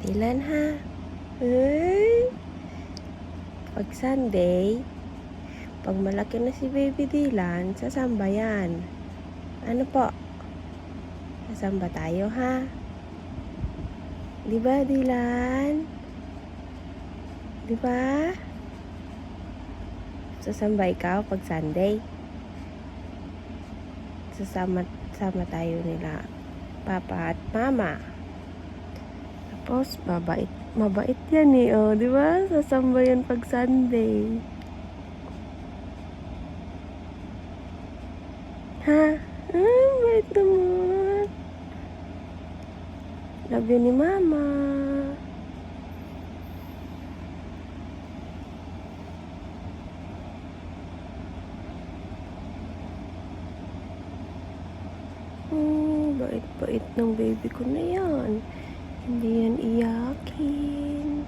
Dilan ha. Eh, pag Sunday, pag malaki na si Baby Dilan, sasamba yan. Ano po? Sasamba tayo ha? Di ba, Dilan? Di ba? Sasamba ikaw pag Sunday? Sama tayo nila Papa at Mama. Tapos, mabait yan eh, oh, di ba? Sasamba yan pag Sunday. Ha? Bait naman. Love you ni Mama. Bait-bait ng baby ko na yan. Hindi yan iyakin.